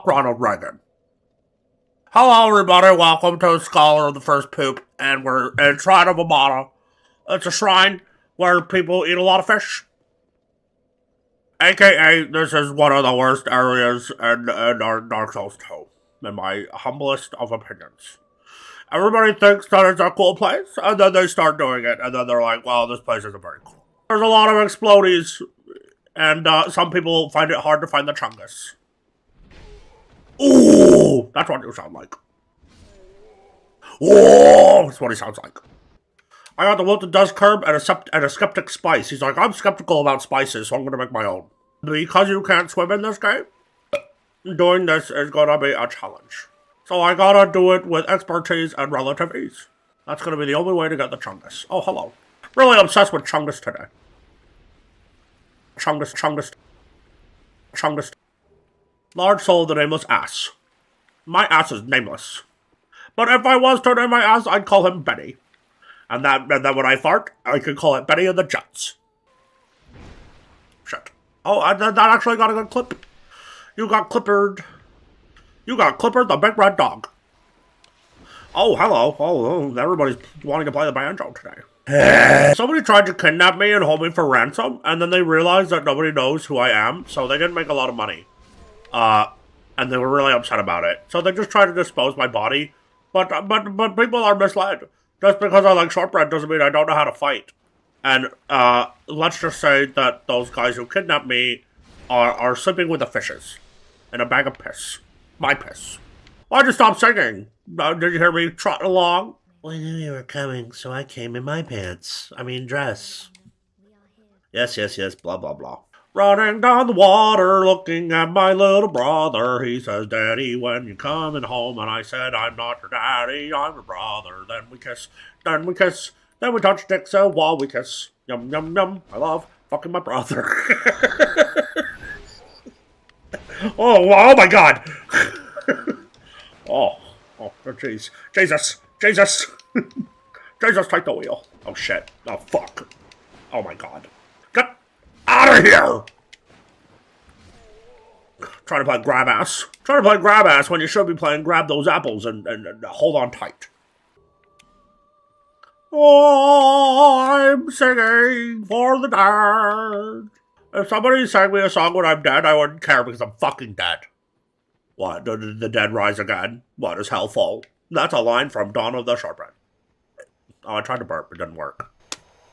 Ronald Reagan. Hello, everybody. Welcome to Scholar of the First Poop, and we're in Shrine of Amana. It's a shrine where people eat a lot of fish. AKA, this is one of the worst areas in our Dark Souls 2, in my humblest of opinions. Everybody thinks that it's a cool place, and then they start doing it, and then they're like, well, this place isn't very cool. There's a lot of explodies, and some people find it hard to find the chungus. Ooh, that's what you sound like. Oh, that's what he sounds like. I got the Wilted Dust Curb and a Skeptic Spice. He's like, I'm skeptical about spices, so I'm going to make my own. Because you can't swim in this game, doing this is going to be a challenge. So I gotta do it with expertise and relative ease. That's going to be the only way to get the chungus. Oh, hello. Really obsessed with chungus today. Chungus. Large soul of the nameless ass. My ass is nameless. But if I was to name my ass, I'd call him Benny. And then when I fart, I could call it Benny and the Jets. Shit. Oh, that actually got a good clip. You got Clippered. You got Clippered the big red dog. Oh, hello. Oh, everybody's wanting to play the banjo today. Somebody tried to kidnap me and hold me for ransom, and then they realized that nobody knows who I am, so they didn't make a lot of money. And they were really upset about it. So they just tried to dispose my body. But people are misled. Just because I like shortbread doesn't mean I don't know how to fight. And, let's just say that those guys who kidnapped me are sleeping with the fishes. In a bag of piss. My piss. Why'd you stop singing? Did you hear me trot along? Well, I knew you were coming, so I came in my pants. I mean, dress. Yes, blah, blah, blah. Running down the water, looking at my little brother. He says, Daddy, when you coming home? And I said, I'm not your daddy, I'm your brother. Then we kiss, then we touch dicks and while we kiss. Yum, yum, yum. I love fucking my brother. oh my God. oh, jeez. Jesus. Jesus, take the wheel. Oh, shit. Oh, fuck. Oh, my God. Get out of here! Trying to play grab ass. Trying to play grab ass when you should be playing grab those apples and hold on tight. Oh, I'm singing for the dead. If somebody sang me a song when I'm dead, I wouldn't care because I'm fucking dead. What, did the dead rise again? What, is hell full? That's a line from Dawn of the Shortbread. Oh, I tried to burp, it didn't work.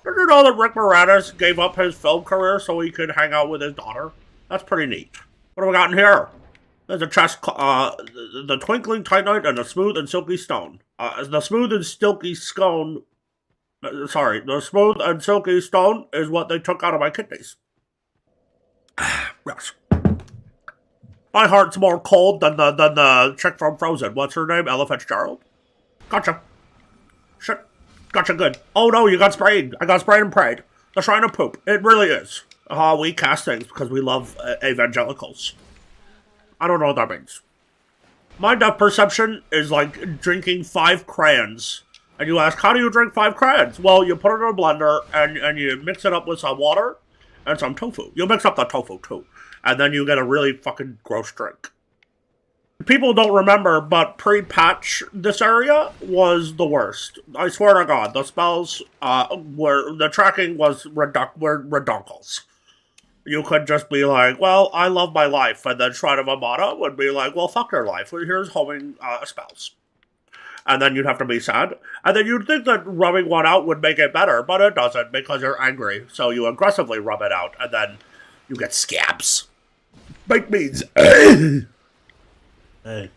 Did you know that Rick Moranis gave up his film career so he could hang out with his daughter? That's pretty neat. What have we got in here? There's a chest, the Twinkling Titanite and the Smooth and Silky Stone. The Smooth and Silky Stone, the Smooth and Silky Stone is what they took out of my kidneys. Yes. My heart's more cold than the chick from Frozen. What's her name? Ella Fitzgerald? Gotcha. Shit. Gotcha good. Oh no, you got sprayed. I got sprayed and prayed. The Shrine of Poop. It really is. We cast things because we love evangelicals. I don't know what that means. My depth perception is like drinking 5 crayons. And you ask, how do you drink 5 crayons? Well, you put it in a blender and you mix it up with some water and some tofu. You mix up the tofu too. And then you get a really fucking gross drink. People don't remember, but pre-patch, this area was the worst. I swear to God, the spells the tracking was redunkles. You could just be like, well, I love my life, and then Shrine of Amana would be like, well, fuck your life. Here's homing spells. And then you'd have to be sad. And then you'd think that rubbing one out would make it better, but it doesn't because you're angry. So you aggressively rub it out, and then you get scabs. Baked beans. Hey.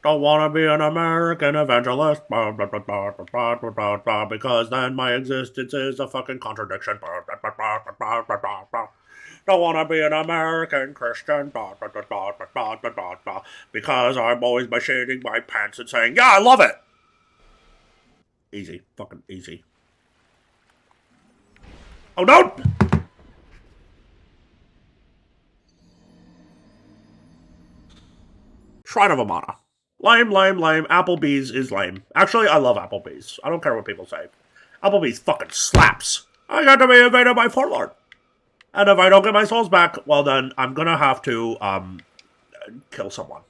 Don't want to be an American evangelist. Because then my existence is a fucking contradiction. Don't want to be an American Christian. Because I'm always shading my pants and saying, yeah, I love it. Easy. Fucking easy. Oh, no! Shrine of Amana. Lame. Applebee's is lame. Actually, I love Applebee's. I don't care what people say. Applebee's fucking slaps. I got to be invaded by Forlorn. And if I don't get my souls back, well then, I'm gonna have to, kill someone.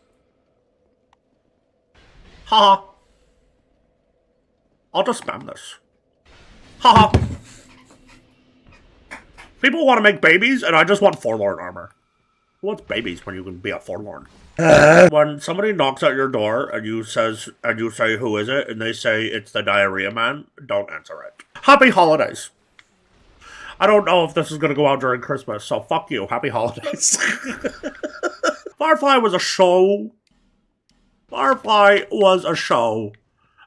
Haha. I'll just spam this. Haha. People want to make babies, and I just want forlorn armor. Who wants babies when you can be a forlorn? When somebody knocks at your door and you say who is it, and they say it's the diarrhea man, don't answer it. Happy holidays. I don't know if this is gonna go out during Christmas, so fuck you. Happy holidays. Firefly was a show. Firefly was a show.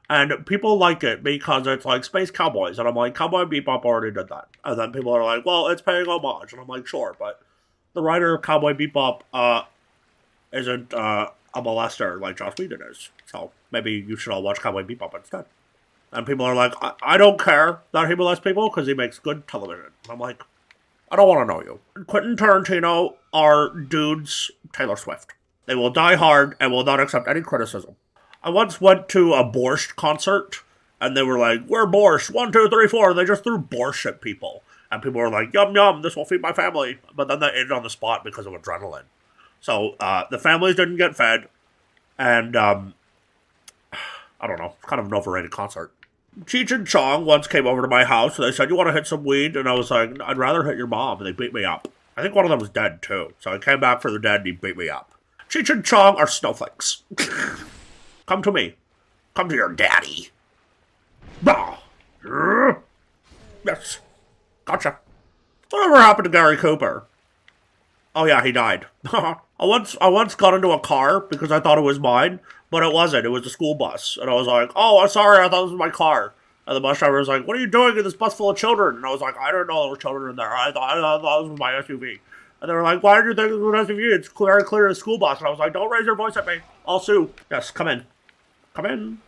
And people like it because it's like Space Cowboys. And I'm like, Cowboy Bebop already did that. And then people are like, well, it's paying homage. And I'm like, sure, but the writer of Cowboy Bebop isn't a molester like Joss Whedon is. So maybe you should all watch Cowboy Bebop instead. And people are like, I don't care that he molests people because he makes good television. And I'm like, I don't want to know you. Quentin Tarantino are dudes Taylor Swift. They will die hard and will not accept any criticism. I once went to a Borscht concert, and they were like, we're Borscht, 1, 2, 3, 4, and they just threw Borscht at people. And people were like, yum, yum, this will feed my family. But then they ate it on the spot because of adrenaline. So, the families didn't get fed, and, I don't know, it's kind of an overrated concert. Cheech and Chong once came over to my house, and they said, you want to hit some weed? And I was like, I'd rather hit your mom, and they beat me up. I think one of them was dead, too. So I came back for the dead, and he beat me up. Cheech and Chong are snowflakes. Come to me. Come to your daddy. Yes. Gotcha. Whatever happened to Gary Cooper? Oh yeah, he died. I once got into a car because I thought it was mine, but it wasn't. It was a school bus. And I was like, oh, I'm sorry, I thought this was my car. And the bus driver was like, what are you doing in this bus full of children? And I was like, I didn't know there were children in there. I thought this was my SUV. And they were like, why did you think it was an SUV? It's very clear it's a school bus. And I was like, don't raise your voice at me. I'll sue. Yes, come in. Come in.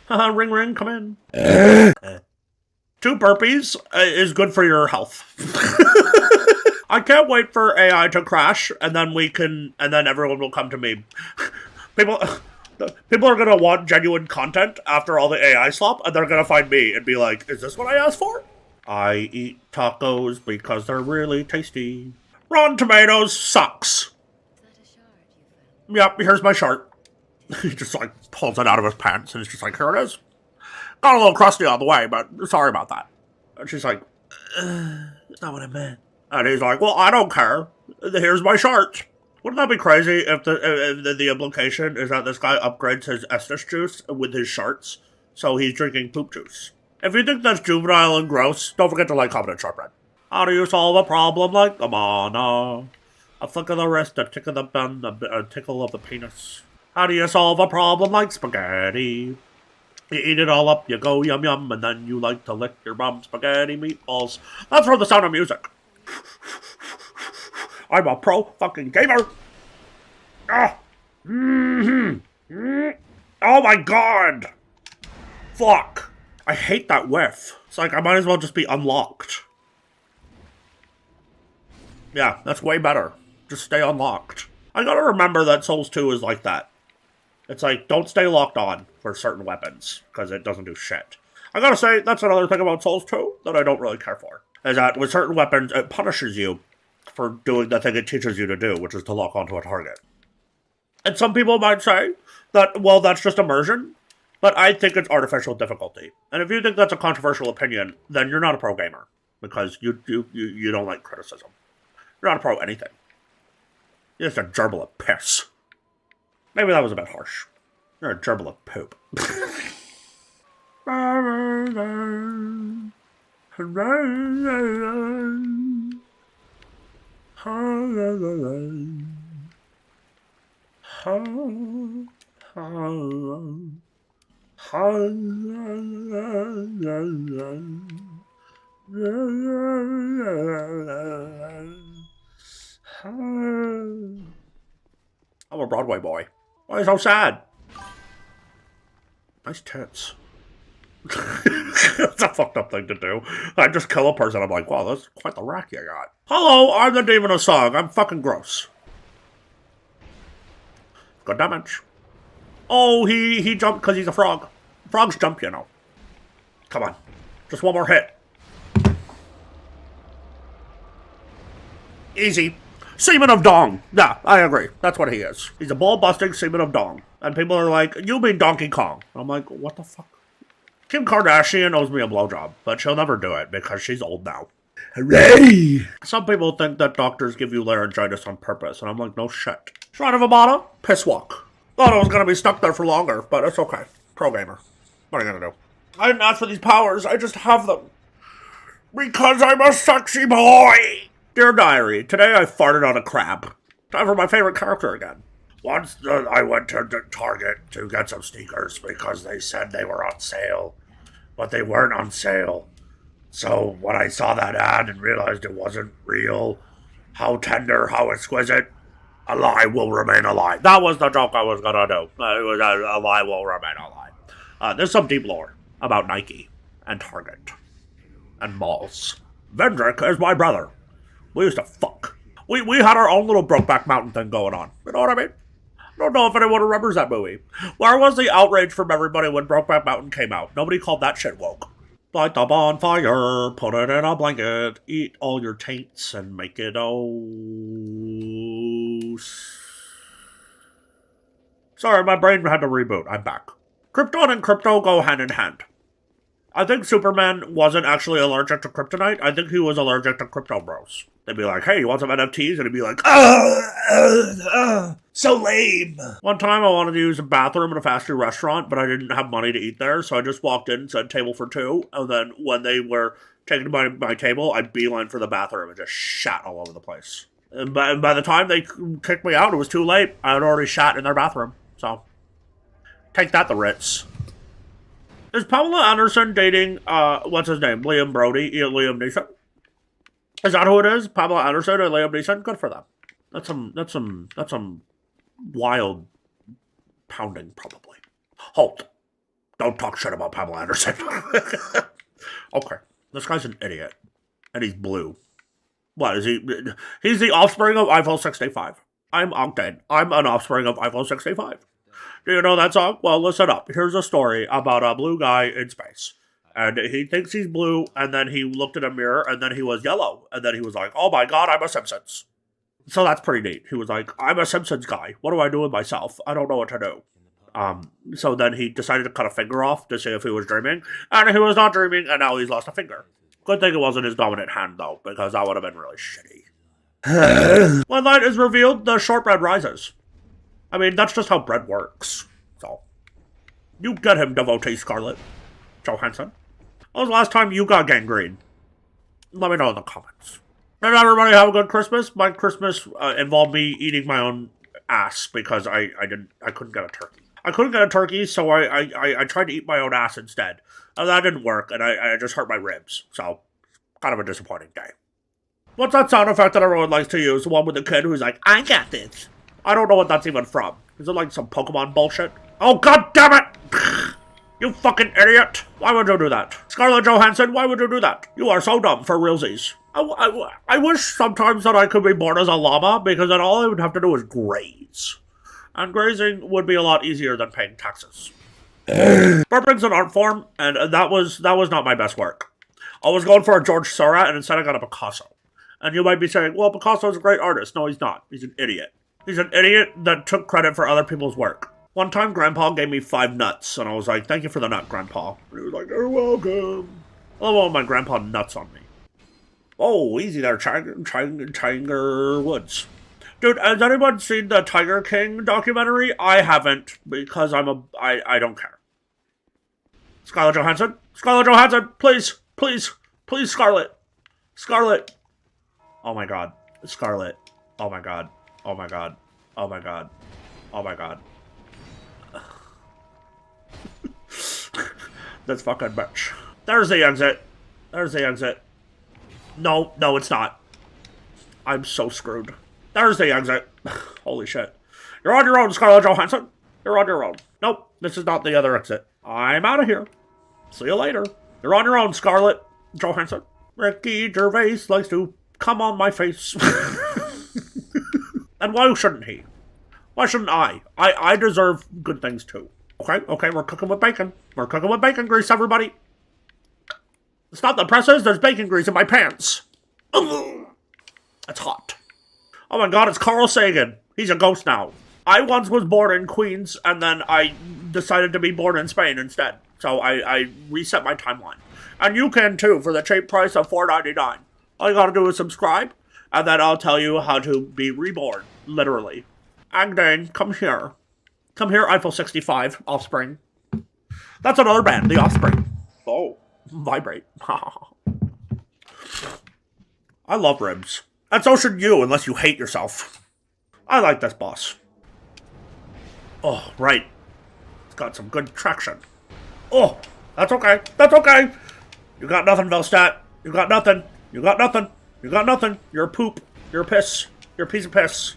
Ring, ring, come in. 2 burpees is good for your health. I can't wait for AI to crash, and then everyone will come to me. People are gonna want genuine content after all the AI slop, and they're gonna find me and be like, is this what I asked for? I eat tacos because they're really tasty. Rotten Tomatoes sucks. Yep, here's my shirt. He just like pulls it out of his pants and it's just like, here it is. Got a little crusty on the way, but sorry about that. And she's like, That's not what I meant. And he's like, well, I don't care. Here's my shirt. Wouldn't that be crazy if the implication is that this guy upgrades his Estus juice with his shirts, so he's drinking poop juice? If you think that's juvenile and gross, don't forget to like, comment, and Shortbread. How do you solve a problem like the mana? A flick of the wrist, a tick of the bend, a tickle of the penis. How do you solve a problem like spaghetti? You eat it all up, you go yum yum, and then you like to lick your mom's spaghetti meatballs. That's from The Sound of Music. I'm a pro fucking gamer. Ah. Oh my god. Fuck. I hate that whiff. It's like I might as well just be unlocked. Yeah, that's way better. Just stay unlocked. I gotta remember that Souls 2 is like that. It's like, don't stay locked on for certain weapons, because it doesn't do shit. I gotta say, that's another thing about Souls 2 that I don't really care for. Is that with certain weapons, it punishes you for doing the thing it teaches you to do, which is to lock onto a target. And some people might say that, well, that's just immersion, but I think it's artificial difficulty. And if you think that's a controversial opinion, then you're not a pro gamer, because you don't like criticism. You're not a pro anything. You're just a gerbil of piss. Maybe that was a bit harsh. You're a gerbil of poop. I'm a Broadway boy. Why are you so sad? Nice tits. That's a fucked up thing to do. I just kill a person, I'm like, wow, that's quite the rack you got. Hello, I'm the demon of song. I'm fucking gross. Good damage. Oh, he jumped because he's a frog. Frogs jump, you know. Come on. Just one more hit. Easy. Semen of dong. Yeah, I agree. That's what he is. He's a ball-busting semen of dong. And people are like, you mean Donkey Kong. I'm like, what the fuck? Kim Kardashian owes me a blowjob, but she'll never do it because she's old now. Hooray! Some people think that doctors give you laryngitis on purpose, and I'm like, no shit. Shrine of Amana, piss walk. Thought I was gonna be stuck there for longer, but it's okay. Pro gamer. What are you gonna do? I didn't ask for these powers, I just have them. Because I'm a sexy boy! Dear Diary, today I farted on a crab. Time for my favorite character again. Once I went to Target to get some sneakers because they said they were on sale, but they weren't on sale. So when I saw that ad and realized it wasn't real, how tender, how exquisite, a lie will remain a lie. That was the joke I was gonna do. It was a lie will remain a lie. There's some deep lore about Nike and Target and malls. Vendrick is my brother. We used to fuck. We had our own little Brokeback Mountain thing going on. You know what I mean? I don't know if anyone remembers that movie. Where was the outrage from everybody when Brokeback Mountain came out? Nobody called that shit woke. Light the bonfire, put it in a blanket, eat all your taints and make it Sorry, my brain had to reboot. I'm back. Krypton and crypto go hand in hand. I think Superman wasn't actually allergic to kryptonite. I think he was allergic to crypto bros. They'd be like, hey, you want some NFTs? And he'd be like, so lame. One time I wanted to use a bathroom in a fast food restaurant, but I didn't have money to eat there, so I just walked in and said table for two, and then when they were taking my table, I beeline for the bathroom and just shat all over the place. And by the time they kicked me out, it was too late. I had already shat in their bathroom, so take that, the Ritz. Is Pamela Anderson dating, what's his name, Liam Neeson? Is that who it is? Pamela Anderson and Liam Neeson? Good for them. That's some wild pounding, probably. Halt. Don't talk shit about Pamela Anderson. Okay. This guy's an idiot. And he's blue. What, is he? He's the offspring of iPhone 65. I'm Octane. I'm an offspring of iPhone 65. Do you know that song? Well, listen up. Here's a story about a blue guy in space. And he thinks he's blue, and then he looked in a mirror, and then he was yellow. And then he was like, oh my god, I'm a Simpsons. So that's pretty neat. He was like, I'm a Simpsons guy. What do I do with myself? I don't know what to do. So then he decided to cut a finger off to see if he was dreaming. And he was not dreaming, and now he's lost a finger. Good thing it wasn't his dominant hand, though, because that would have been really shitty. When light is revealed, the shortbread rises. I mean, that's just how bread works. So, you get him, devotee Scarlett Johansson. When was the last time you got gangrene? Let me know in the comments. And everybody have a good Christmas. My Christmas involved me eating my own ass because I couldn't get a turkey. I couldn't get a turkey, so I tried to eat my own ass instead. And that didn't work, and I just hurt my ribs. So, kind of a disappointing day. What's that sound effect that everyone likes to use? The one with the kid who's like, I got this. I don't know what that's even from. Is it like some Pokemon bullshit? Oh, god damn it! You fucking idiot! Why would you do that? Scarlett Johansson, why would you do that? You are so dumb for realsies. I wish sometimes that I could be born as a llama, because then all I would have to do is graze. And grazing would be a lot easier than paying taxes. Burping's an art form, and that was not my best work. I was going for a George Seurat, and instead I got a Picasso. And you might be saying, well, Picasso's a great artist. No, he's not. He's an idiot. He's an idiot that took credit for other people's work. One time, Grandpa gave me 5 nuts, and I was like, thank you for the nut, Grandpa. And he was like, you're welcome. I love all my grandpa nuts on me. Oh, easy there, Tiger Woods. Dude, has anyone seen the Tiger King documentary? I haven't, because I don't care. Scarlett Johansson? Scarlett Johansson, please, please, please, Scarlett. Scarlett. Oh my god. Scarlett. Oh my god. Oh my god. Oh my god. Oh my god. That's fucking bitch. There's the exit. There's the exit. No, it's not. I'm so screwed. There's the exit. Holy shit. You're on your own, Scarlett Johansson. You're on your own. Nope, this is not the other exit. I'm out of here. See you later. You're on your own, Scarlett Johansson. Ricky Gervais likes to come on my face. And why shouldn't he? Why shouldn't I? I deserve good things too. Okay, we're cooking with bacon. We're cooking with bacon grease, everybody. Stop the presses, there's bacon grease in my pants. That's hot. Oh my god, it's Carl Sagan. He's a ghost now. I once was born in Queens, and then I decided to be born in Spain instead. So I reset my timeline. And you can too, for the cheap price of $4.99. All you gotta do is subscribe, and then I'll tell you how to be reborn, literally. Agdane, come here. Come here, Eiffel 65, Offspring. That's another band, The Offspring. Oh, vibrate. I love ribs. And so should you, unless you hate yourself. I like this boss. Oh, right. It's got some good traction. Oh, that's okay. That's okay. You got nothing, Velstat. You got nothing. You got nothing. You got nothing. You're a poop. You're a piss. You're a piece of piss.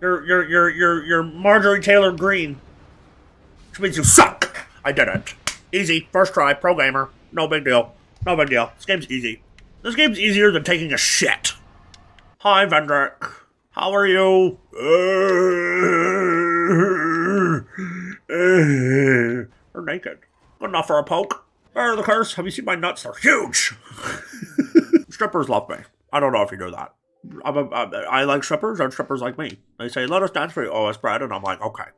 You're Marjorie Taylor Greene. Which means you suck. I did it. Easy. First try. Pro gamer. No big deal. No big deal. This game's easy. This game's easier than taking a shit. Hi, Vendrick. How are you? You're naked. Good enough for a poke. Bear the curse. Have you seen my nuts? They're huge. Strippers love me. I don't know if you know that. I like strippers, and strippers like me. They say, let us dance for you, OS Brad, and I'm like, okay.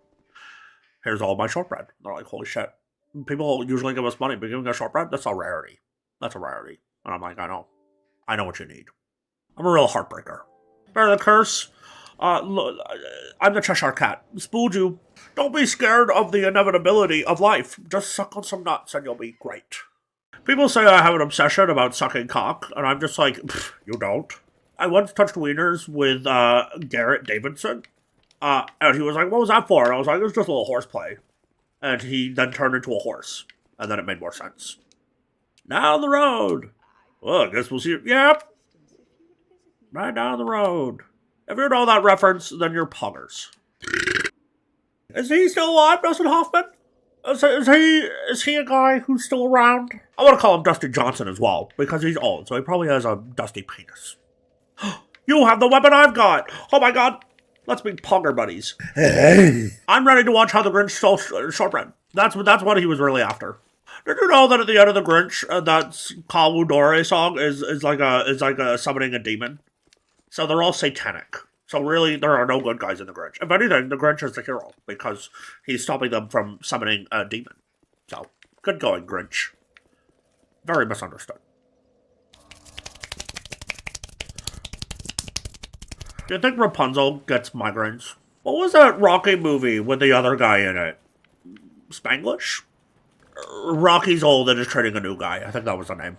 Here's all my shortbread. They're like, holy shit. People usually give us money, but giving us shortbread, that's a rarity. That's a rarity. And I'm like, I know. I know what you need. I'm a real heartbreaker. Bear the curse. Look, I'm the Cheshire Cat. Spooled you. Don't be scared of the inevitability of life. Just suck on some nuts and you'll be great. People say I have an obsession about sucking cock, and I'm just like, you don't. I once touched wieners with Garrett Davidson, and he was like, what was that for? And I was like, it was just a little horseplay. And he then turned into a horse, and then it made more sense. Down the road. Well, I guess we'll see. Yep. Right down the road. If you know that reference, then you're puggers. Is he still alive, Dustin Hoffman? Is he a guy who's still around? I want to call him Dusty Johnson as well, because he's old, so he probably has a dusty penis. You have the weapon I've got! Oh my god! Let's be pugger buddies. I'm ready to watch how the Grinch stole Shortbread. That's what he was really after. Did you know that at the end of the Grinch, that Kawudore song is like a summoning a demon? So they're all satanic. So really, there are no good guys in the Grinch. If anything, the Grinch is the hero, because he's stopping them from summoning a demon. So, good going, Grinch. Very misunderstood. Do you think Rapunzel gets migraines? What was that Rocky movie with the other guy in it? Spanglish? Rocky's old and is training a new guy. I think that was the name.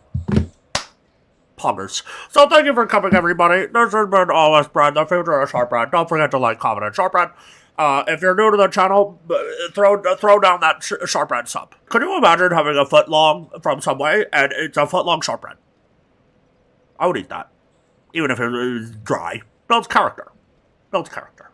Poggers. So thank you for coming, everybody. This has been OS Brad, the future of Shortbread. Don't forget to like, comment, and Shortbread. If you're new to the channel, throw down that Shortbread sub. Could you imagine having a foot long from Subway, and it's a foot long Shortbread? I would eat that. Even if it was dry. Builds character. Builds character.